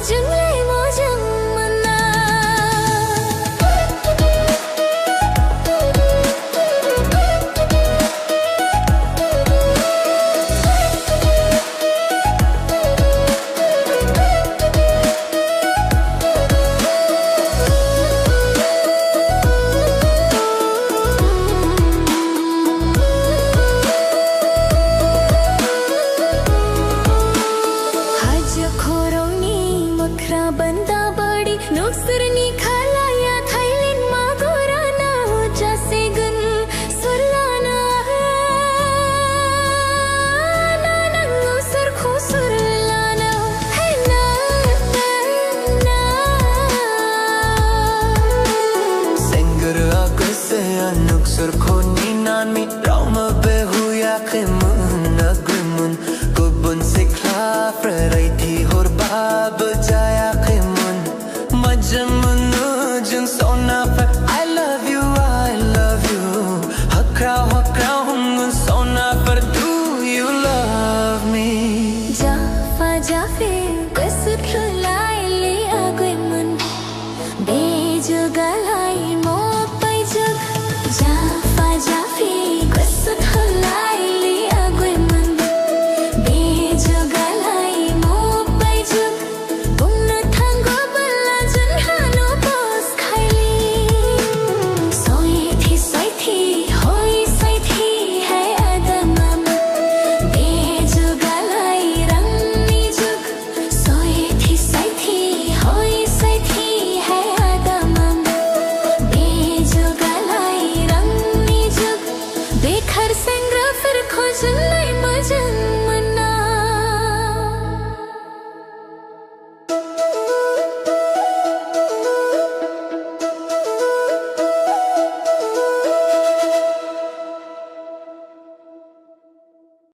jumle mojam manna बंदा बड़ी नुक्सरनी खालाया थाईलिन मागोराना जैसे गन सुरलाना ना नंगो सरखो सुरलाना है ना ना सिंगर आगे से अनुक सरखो नीनान में राम बेहुया के मुन अगुमुन कुबुन सिखला फ्रेराई थी होर बाब जाया के मुन मजम